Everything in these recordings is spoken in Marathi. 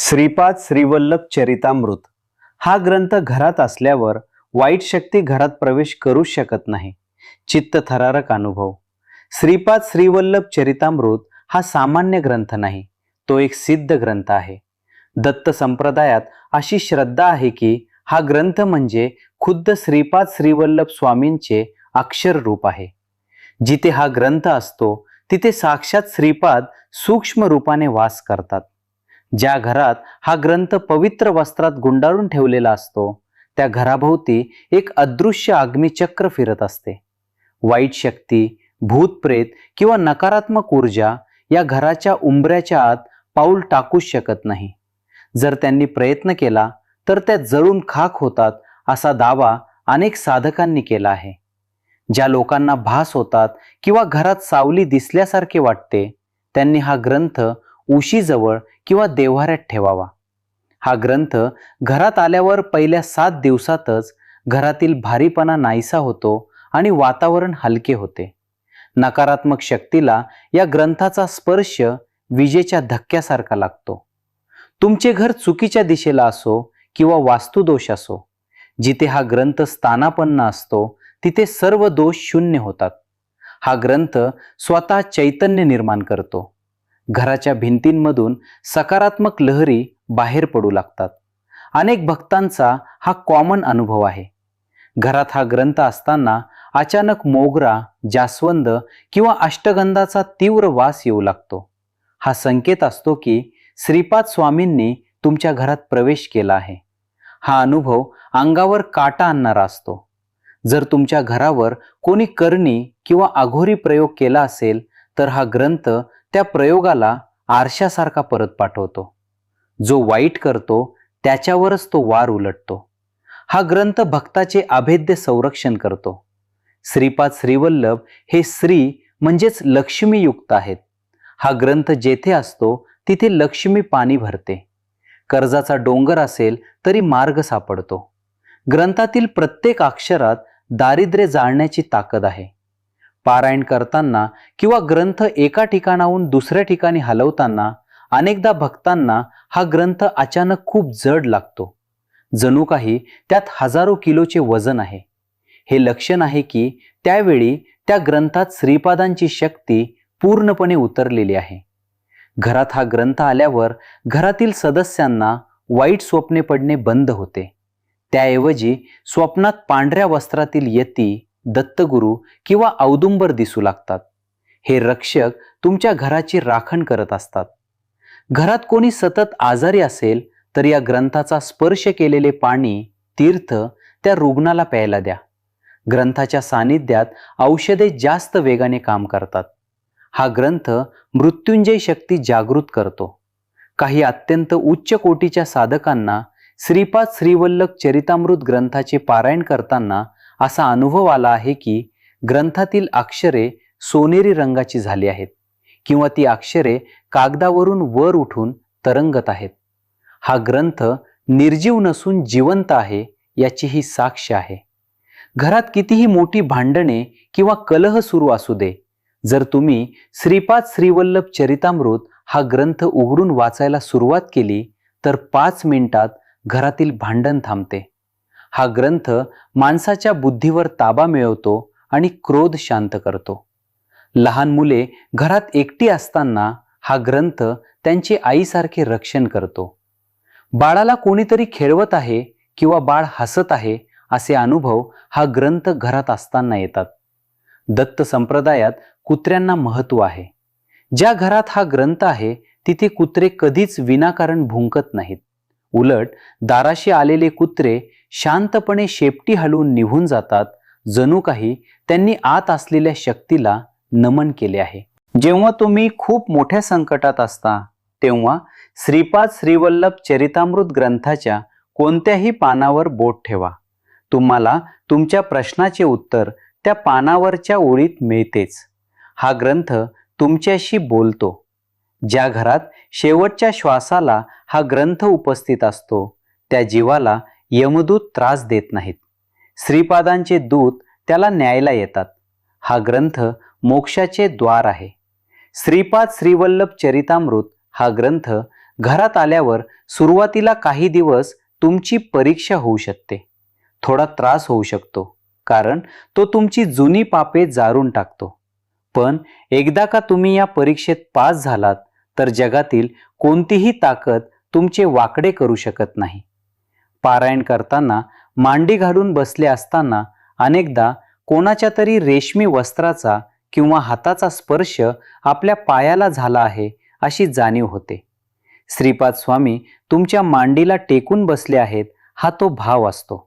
श्रीपाद श्रीवल्लभ चरितामृत हा ग्रंथ घरात असल्यावर वाईट शक्ती घरात प्रवेश करू शकत नाही. चित्त थरारक अनुभव. श्रीपाद श्रीवल्लभ चरितामृत हा सामान्य ग्रंथ नाही, तो एक सिद्ध ग्रंथ आहे. दत्त संप्रदायात अशी श्रद्धा आहे की हा ग्रंथ म्हणजे खुद्द श्रीपाद श्रीवल्लभ स्वामींचे अक्षर रूप आहे. जिथे हा ग्रंथ असतो तिथे साक्षात श्रीपाद सूक्ष्म रूपाने वास करतात. ज्या घरात हा ग्रंथ पवित्र वस्त्रात गुंडाळून ठेवलेला असतो त्या घराभोवती एक अदृश्य अग्निचक्र फिरत असते. वाईट शक्ती, भूत प्रेत किंवा नकारात्मक ऊर्जा या घराच्या उंबऱ्याच्या आत पाऊल टाकूच शकत नाही. जर त्यांनी प्रयत्न केला तर त्या जळून खाक होतात असा दावा अनेक साधकांनी केला आहे. ज्या लोकांना भास होतात किंवा घरात सावली दिसल्यासारखे वाटते त्यांनी हा ग्रंथ उशीजवळ किंवा देव्हाऱ्यात ठेवावा. हा ग्रंथ घरात आल्यावर पहिल्या 7 दिवसातच घरातील भारीपणा नाहीसा होतो आणि वातावरण हलके होते. नकारात्मक शक्तीला या ग्रंथाचा स्पर्श विजेच्या धक्क्यासारखा लागतो. तुमचे घर चुकीच्या दिशेला असो किंवा वास्तुदोष असो, जिथे हा ग्रंथ स्थानापन्न असतो तिथे सर्व दोष शून्य होतात. हा ग्रंथ स्वतः चैतन्य निर्माण करतो. घराच्या भिंतींमधून सकारात्मक लहरी बाहेर पडू लागतात. अनेक भक्तांचा हा कॉमन अनुभव आहे. घरात हा ग्रंथ असताना अचानक मोगरा, जास्वंद किंवा अष्टगंधाचा तीव्र वास येऊ लागतो. हा संकेत असतो की श्रीपाद स्वामींनी तुमच्या घरात प्रवेश केला आहे. हा अनुभव अंगावर काटा आणणारा असतो. जर तुमच्या घरावर कोणी करणी किंवा अघोरी प्रयोग केला असेल तर हा ग्रंथ त्या प्रयोगाला आरशासारखा परत पाठवतो. जो वाईट करतो त्याच्यावरच तो वार उलटतो. हा ग्रंथ भक्ताचे अभेद्य संरक्षण करतो. श्रीपाद श्रीवल्लभ हे श्री म्हणजेच लक्ष्मी युक्त आहेत. हा ग्रंथ जेथे असतो तिथे लक्ष्मी पाणी भरते. कर्जाचा डोंगर असेल तरी मार्ग सापडतो. ग्रंथातील प्रत्येक अक्षरात दारिद्र्य जाळण्याची ताकद आहे. पारायण करताना किंवा ग्रंथ एका ठिकाणाहून दुसऱ्या ठिकाणी हलवताना अनेकदा भक्तांना हा ग्रंथ अचानक खूप जड लागतो. जणू काही त्यात हजारो किलोचे वजन आहे. हे लक्षण आहे की त्यावेळी त्या ग्रंथात श्रीपादांची शक्ती पूर्णपणे उतरलेली आहे. घरात हा ग्रंथ आल्यावर घरातील सदस्यांना वाईट स्वप्ने पडणे बंद होते. त्याऐवजी स्वप्नात पांढऱ्या वस्त्रातील यती, दत्तगुरु किंवा औदुंबर दिसू लागतात. हे रक्षक तुमच्या घराची राखण करत असतात. घरात कोणी सतत आजारी असेल तर या ग्रंथाचा स्पर्श केलेले पाणी, तीर्थ त्या रुग्णाला प्यायला द्या. ग्रंथाच्या सानिध्यात औषधे जास्त वेगाने काम करतात. हा ग्रंथ मृत्युंजय शक्ती जागृत करतो. काही अत्यंत उच्च कोटीच्या साधकांना श्रीपाद श्रीवल्लभ चरितामृत ग्रंथाचे पारायण करताना असा अनुभव आला आहे की ग्रंथातील अक्षरे सोनेरी रंगाची झाली आहेत किंवा ती अक्षरे कागदावरून वर उठून तरंगत आहेत. हा ग्रंथ निर्जीव नसून जिवंत आहे याची ही साक्ष आहे. घरात कितीही मोठी भांडणे किंवा कलह सुरू असू दे, जर तुम्ही श्रीपाद श्रीवल्लभ चरितामृत हा ग्रंथ उघडून वाचायला सुरुवात केली तर 5 मिनिटात घरातील भांडण थांबते. हा ग्रंथ माणसाच्या बुद्धीवर ताबा मिळवतो आणि क्रोध शांत करतो. लहान मुले घरात एकटी असताना हा ग्रंथ त्यांचे आईसारखे रक्षण करतो. बाळाला कोणीतरी खेळवत आहे किंवा बाळ हसत आहे असे अनुभव हा ग्रंथ घरात असताना येतात. दत्त संप्रदायात कुत्र्यांना महत्त्व आहे. ज्या घरात हा ग्रंथ आहे तिथे कुत्रे कधीच विनाकारण भुंकत नाहीत. उलट दाराशी आलेले कुत्रे शांतपणे शेपटी हलवून निघून जातात, जणू काही त्यांनी आत असलेल्या शक्तीला नमन केले आहे. जेव्हा तुम्ही खूप मोठ्या संकटात असता तेव्हा श्रीपाद श्रीवल्लभ चरितामृत ग्रंथाच्या कोणत्याही पानावर बोट ठेवा. तुम्हाला तुमच्या प्रश्नाचे उत्तर त्या पानावरच्या ओळीत मिळतेच. हा ग्रंथ तुमच्याशी बोलतो. ज्या घरात शेवटच्या श्वासाला हा ग्रंथ उपस्थित असतो त्या जीवाला यमदूत त्रास देत नाहीत. श्रीपादांचे दूत त्याला न्यायला येतात. हा ग्रंथ मोक्षाचे द्वार आहे. श्रीपाद श्रीवल्लभ चरितामृत हा ग्रंथ घरात आल्यावर सुरुवातीला काही दिवस तुमची परीक्षा होऊ शकते. थोडा त्रास होऊ शकतो, कारण तो तुमची जुनी पापे जारून टाकतो. पण एकदा का तुम्ही या परीक्षेत पास झालात, तर जगातील कोणतीही ताकद तुमचे वाकडे करू शकत नाही. पारायण करताना मांडी घालून बसले असताना अनेकदा कोणाच्या तरी रेशमी वस्त्राचा किंवा हाताचा स्पर्श आपल्या पायाला झाला आहे अशी जाणीव होते. श्रीपाद स्वामी तुमच्या मांडीला टेकून बसले आहेत, हा तो भाव असतो.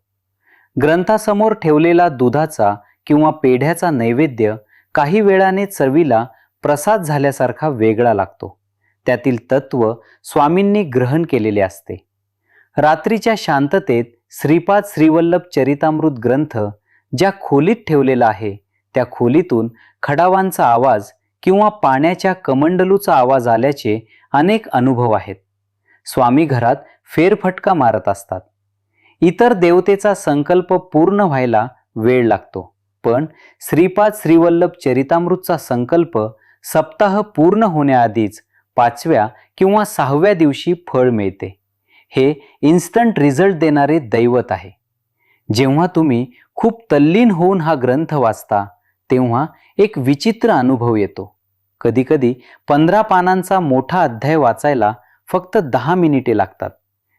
ग्रंथासमोर ठेवलेला दुधाचा किंवा पेढ्याचा नैवेद्य काही वेळाने चवीला प्रसाद झाल्यासारखा वेगळा लागतो. त्यातील तत्व स्वामींनी ग्रहण केलेले असते. रात्रीच्या शांततेत श्रीपाद श्रीवल्लभ चरितामृत ग्रंथ ज्या खोलीत ठेवलेला आहे, त्या खोलीतून खडावांचा आवाज किंवा पाण्याच्या कमंडलूचा आवाज आल्याचे अनेक अनुभव आहेत. स्वामी घरात फेरफटका मारत असतात. इतर देवतेचा संकल्प पूर्ण व्हायला वेळ लागतो, पण श्रीपाद श्रीवल्लभ चरितामृतचा संकल्प सप्ताह पूर्ण होण्याआधीच 5व्या किंवा 6व्या दिवशी फळ मिळते. हे इन्स्टंट रिझल्ट देणारे दैवत आहे. जेव्हा तुम्ही खूप तल्लीन होऊन हा ग्रंथ वाचता, तेव्हा एक विचित्र अनुभव येतो. कधीकधी 15 पानांचा मोठा अध्याय वाचायला फक्त 10 मिनिटे लागतात.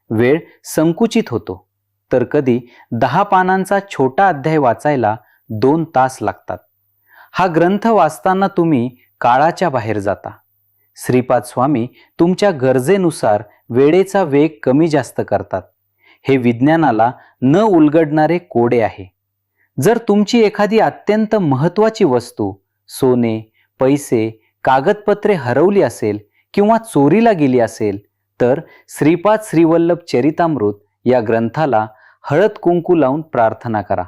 वेळ संकुचित होतो. तर कधी 10 पानांचा छोटा अध्याय वाचायला 2 तास लागतात. हा ग्रंथ वाचताना तुम्ही काळाच्या बाहेर जाता. श्रीपाद स्वामी तुमच्या गरजेनुसार वेळेचा वेग कमी जास्त करतात. हे विज्ञानाला न उलगडणारे कोडे आहे. जर तुमची एखादी अत्यंत महत्त्वाची वस्तू, सोने, पैसे, कागदपत्रे हरवली असेल किंवा चोरीला गेली असेल, तर श्रीपाद श्रीवल्लभ चरितामृत या ग्रंथाला हळद कुंकू लावून प्रार्थना करा.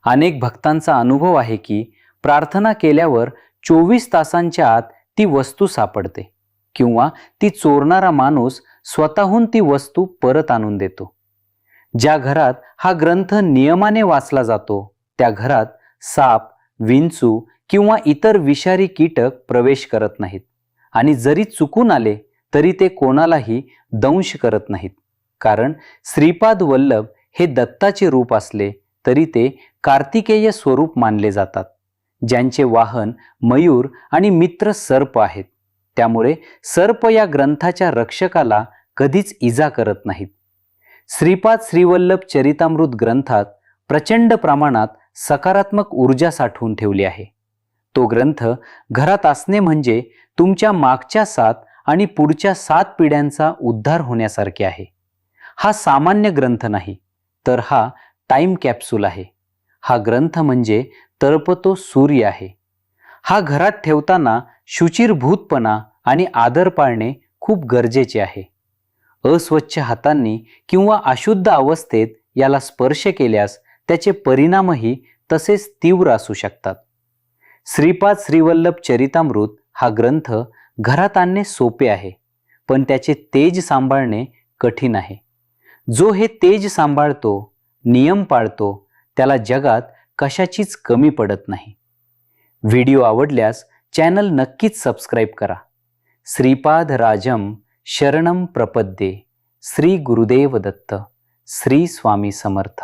अनेक भक्तांचा अनुभव आहे की प्रार्थना केल्यावर 24 तासांच्या आत ती वस्तू सापडते किंवा ती चोरणारा माणूस स्वतःहून ती वस्तू परत आणून देतो. ज्या घरात हा ग्रंथ नियमाने वाचला जातो, त्या घरात साप, विंचू किंवा इतर विषारी कीटक प्रवेश करत नाहीत. आणि जरी चुकून आले तरी ते कोणालाही दंश करत नाहीत. कारण श्रीपाद वल्लभ हे दत्ताचे रूप असले तरी ते कार्तिकेय स्वरूप मानले जातात, ज्यांचे वाहन मयूर आणि मित्र सर्प आहेत. त्यामुळे सर्प या ग्रंथाच्या रक्षकाला कधीच इजा करत नाहीत. श्रीपाद श्रीवल्लभ चरितामृत ग्रंथात प्रचंड प्रमाणात सकारात्मक ऊर्जा साठवून ठेवली आहे. तो ग्रंथ घरात असणे म्हणजे तुमच्या मागच्या 7 आणि पुढच्या 7 पिढ्यांचा उद्धार होण्यासारखे आहे. हा सामान्य ग्रंथ नाही, तर हा टाइम कॅप्सूल आहे. हा ग्रंथ म्हणजे तळपतो सूर्य आहे. हा घरात ठेवताना शुचिरभूतपणा आणि आदर पाळणे खूप गरजेचे आहे. अस्वच्छ हातांनी किंवा अशुद्ध अवस्थेत याला स्पर्श केल्यास त्याचे परिणामही तसेच तीव्र असू शकतात. श्रीपाद श्रीवल्लभ चरितामृत हा ग्रंथ घरात आणणे सोपे आहे, पण त्याचे तेज सांभाळणे कठीण आहे. जो हे तेज सांभाळतो, नियम पाळतो, त्याला जगात कशाचीच कमी पडत नाही. व्हिडिओ आवडल्यास चॅनल नक्कीच सबस्क्राईब करा. श्रीपाद राजम शरणम प्रपद्ये. श्री गुरुदेव दत्त. श्री स्वामी समर्थ.